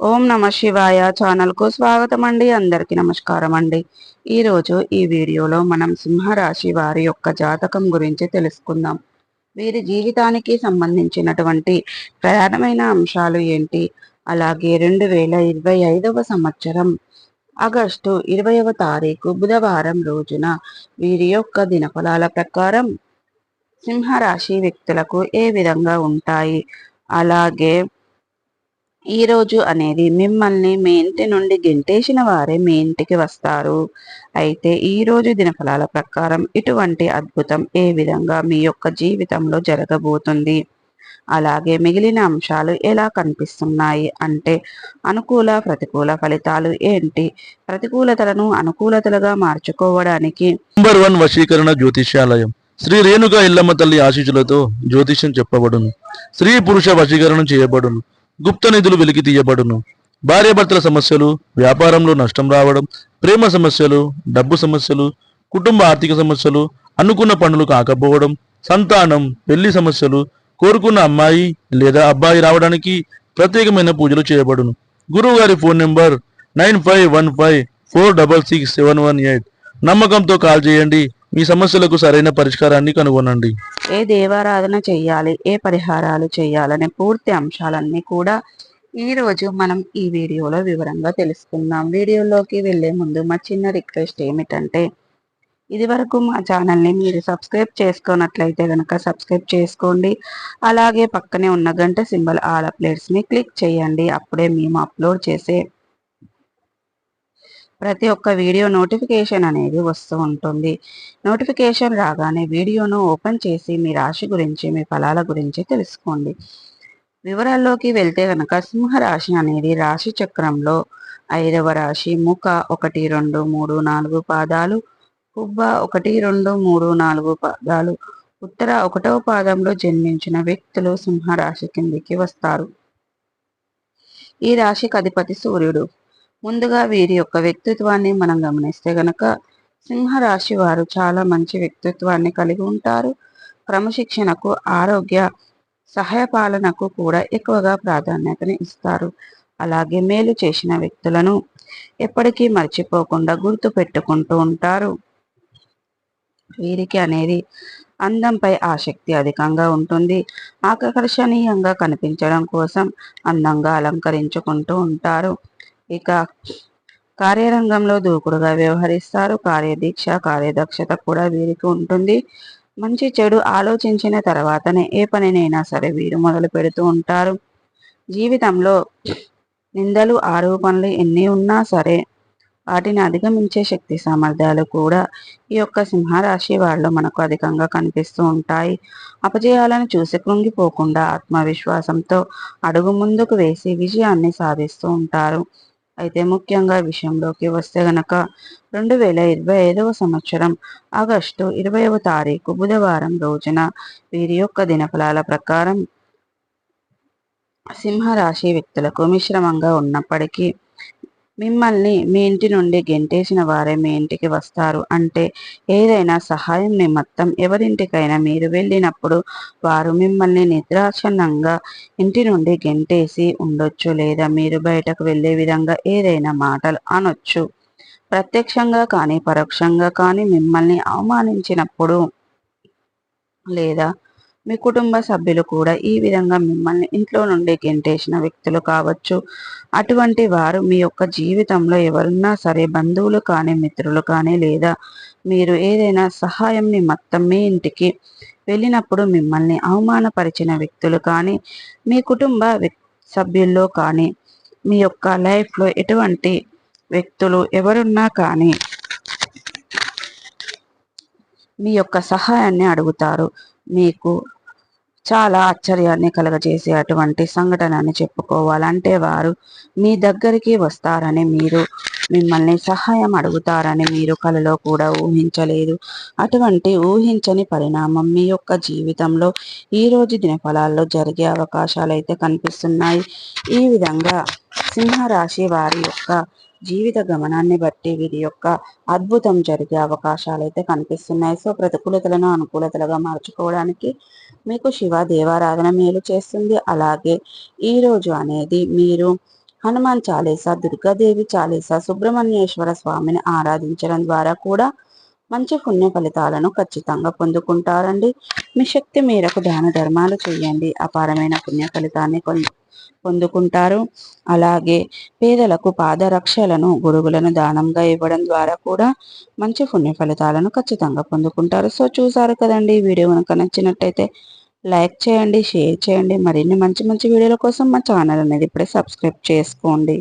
ఓం నమ శివాయ ఛానల్కు స్వాగతం అండి. అందరికీ నమస్కారం అండి. ఈరోజు ఈ వీడియోలో మనం సింహరాశి వారి యొక్క జాతకం గురించి తెలుసుకుందాం. వీరి జీవితానికి సంబంధించినటువంటి ప్రధానమైన అంశాలు ఏంటి, అలాగే 2025వ సంవత్సరం ఆగస్టు 20వ తారీఖు బుధవారం రోజున వీరి యొక్క దినఫలాల ప్రకారం సింహరాశి వ్యక్తులకు ఏ విధంగా ఉంటాయి, అలాగే ఈ రోజు అనేది మిమ్మల్ని మీ ఇంటి నుండి గెంటేసిన వారే మీ ఇంటికి వస్తారు. అయితే ఈ రోజు దినఫలాల ప్రకారం ఇటువంటి అద్భుతం ఏ విధంగా మీ యొక్క జీవితంలో జరగబోతుంది, అలాగే మిగిలిన అంశాలు ఎలా కనిపిస్తున్నాయి అంటే అనుకూల ప్రతికూల ఫలితాలు ఏంటి, ప్రతికూలతలను అనుకూలతలుగా మార్చుకోవడానికి నంబర్ 1 వశీకరణ జ్యోతిష్యాలయం శ్రీ రేణుక ఎల్లమ్మ తల్లి ఆశీస్సులతో జ్యోతిష్యం చెప్పబడును. స్త్రీ పురుష వశీకరణం చేయబడును. గుప్త నిధులు వెలికి తీయబడును. భార్యాభర్తల సమస్యలు, వ్యాపారంలో నష్టం రావడం, ప్రేమ సమస్యలు, డబ్బు సమస్యలు, కుటుంబ ఆర్థిక సమస్యలు, అనుకున్న పనులు కాకపోవడం, సంతానం, పెళ్లి సమస్యలు, కోరుకున్న అమ్మాయి లేదా అబ్బాయి రావడానికి ప్రత్యేకమైన పూజలు చేయబడును. గురువు గారి ఫోన్ నెంబర్ 9515466718. నమ్మకంతో కాల్ చేయండి. మీ సమస్యలకు సరైన పరిష్కారాన్ని కనుగొనండి. ఏ దేవారాధన చెయ్యాలి, ఏ పరిహారాలు చేయాలనే పూర్తి అంశాలన్నీ కూడా ఈ రోజు మనం ఈ వీడియోలో వివరంగా తెలుసుకుందాం. వీడియోలోకి వెళ్లే ముందు మా చిన్న రిక్వెస్ట్ ఏమిటంటే, ఇది వరకు మా ఛానల్ని మీరు సబ్స్క్రైబ్ చేసుకున్నట్లయితే కనుక సబ్స్క్రైబ్ చేసుకోండి. అలాగే పక్కనే ఉన్న గంట సింబల్ ఆల్ అప్డేట్స్ని క్లిక్ చేయండి. అప్పుడే మేము అప్లోడ్ చేసే ప్రతి ఒక్క వీడియో నోటిఫికేషన్ అనేది వస్తూ ఉంటుంది. నోటిఫికేషన్ రాగానే వీడియోను ఓపెన్ చేసి మీ రాశి గురించి, మీ ఫలాల గురించి తెలుసుకోండి. వివరాల్లోకి వెళ్తే కనుక సింహరాశి అనేది రాశి చక్రంలో 5వ రాశి. ముఖ 1, 2, 3, 4 పాదాలు, పుబ్బ 1, 2, 3, 4 పాదాలు, ఉత్తర 1వ పాదంలో జన్మించిన వ్యక్తులు సింహరాశి కిందికి వస్తారు. ఈ రాశికి అధిపతి సూర్యుడు. ముందుగా వీరి యొక్క వ్యక్తిత్వాన్ని మనం గమనిస్తే గనక సింహరాశి వారు చాలా మంచి వ్యక్తిత్వాన్ని కలిగి ఉంటారు. క్రమశిక్షణకు, ఆరోగ్య సహాయపాలనకు కూడా ఎక్కువగా ప్రాధాన్యతని ఇస్తారు. అలాగే మేలు చేసిన వ్యక్తులను ఎప్పటికీ మర్చిపోకుండా గుర్తు పెట్టుకుంటూ ఉంటారు. వీరికి అనేది అందంపై ఆసక్తి అధికంగా ఉంటుంది. ఆకర్షణీయంగా కనిపించడం కోసం అందంగా అలంకరించుకుంటూ ఉంటారు. ఇక కార్యరంగంలో దూకుడుగా వ్యవహరిస్తారు. కార్యదీక్ష, కార్యదక్షత కూడా వీరికి ఉంటుంది. మంచి చెడు ఆలోచించిన తర్వాతనే ఏ పనినైనా సరే వీరు మొదలు పెడుతూ ఉంటారు. జీవితంలో నిందలు, ఆరోపణలు ఎన్ని ఉన్నా సరే వాటిని అధిగమించే శక్తి సామర్థ్యాలు కూడా ఈ యొక్క సింహరాశి వాళ్ళు మనకు అధికంగా కనిపిస్తూ ఉంటాయి. అపజయాలను చూసి కృంగిపోకుండా ఆత్మవిశ్వాసంతో అడుగు ముందుకు వేసి విజయాన్ని సాధిస్తూ ఉంటారు. అయితే ముఖ్యంగా విషయంలోకి వస్తే గనక 2025వ సంవత్సరం ఆగస్టు 20వ తారీఖు బుధవారం రోజున వీరి యొక్క దినఫలాల ప్రకారం సింహరాశి వ్యక్తులకు మిశ్రమంగా ఉన్నప్పటికీ మిమ్మల్ని మీ ఇంటి నుండి గెంటేసిన వారే మీ ఇంటికి వస్తారు. అంటే ఏదైనా సహాయం నిమిత్తం ఎవరింటికైనా మీరు వెళ్ళినప్పుడు వారు మిమ్మల్ని నిద్రాక్షణంగా ఇంటి నుండి గెంటేసి ఉండొచ్చు, లేదా మీరు బయటకు వెళ్ళే విధంగా ఏదైనా మాటలు అనొచ్చు. ప్రత్యక్షంగా కానీ పరోక్షంగా కానీ మిమ్మల్ని అవమానించినప్పుడు, లేదా మీ కుటుంబ సభ్యులు కూడా ఈ విధంగా మిమ్మల్ని ఇంట్లో నుండి గెంటేసిన వ్యక్తులు కావచ్చు. అటువంటి వారు మీ యొక్క జీవితంలో ఎవరున్నా సరే, బంధువులు కానీ మిత్రులు కానీ, లేదా మీరు ఏదైనా సహాయం నిమిత్తం మీ ఇంటికి వెళ్ళినప్పుడు మిమ్మల్ని అవమానపరిచిన వ్యక్తులు కానీ, మీ కుటుంబ సభ్యుల్లో కానీ, మీ యొక్క లైఫ్లో ఎటువంటి వ్యక్తులు ఎవరున్నా కానీ మీ యొక్క సహాయాన్ని అడుగుతారు. మీకు చాలా ఆశ్చర్యాన్ని కలగజేసే అటువంటి సంఘటనని చెప్పుకోవాలంటే వారు మీ దగ్గరికి వస్తారని, మీరు మిమ్మల్ని సహాయం అడుగుతారని మీరు కలలో కూడా ఊహించలేదు. అటువంటి ఊహించని పరిణామం మీ యొక్క జీవితంలో ఈరోజు దినఫలాల్లో జరిగే అవకాశాలు అయితే కనిపిస్తున్నాయి. ఈ విధంగా సింహరాశి వారి యొక్క జీవిత గమనాన్ని బట్టి వీరి యొక్క అద్భుతం జరిగే అవకాశాలు అయితే కనిపిస్తున్నాయి. సో ప్రతికూలతలను అనుకూలతలుగా మార్చుకోవడానికి మీకు శివ దేవారాధన మేలు చేస్తుంది. అలాగే ఈరోజు అనేది మీరు హనుమాన్ చాలీసా, దుర్గాదేవి చాలీసా, సుబ్రహ్మణ్యేశ్వర స్వామిని ఆరాధించడం ద్వారా కూడా మంచి పుణ్య ఫలితాలను ఖచ్చితంగా పొందుకుంటారండి. మీ శక్తి మేరకు దాన ధర్మాలు చేయండి, అపారమైన పుణ్య ఫలితాన్ని పొందుకుంటారు. అలాగే పేదలకు పాదరక్షలను, గొడుగులను దానంగా ఇవ్వడం ద్వారా కూడా మంచి పుణ్య ఫలితాలను ఖచ్చితంగా పొందుకుంటారు. సో చూసారు కదండి, వీడియో కనుక నచ్చినట్టయితే లైక్ చేయండి, షేర్ చేయండి. మరిన్ని మంచి మంచి వీడియోల కోసం మా ఛానల్ అనేది ఇప్పుడే సబ్స్క్రైబ్ చేసుకోండి.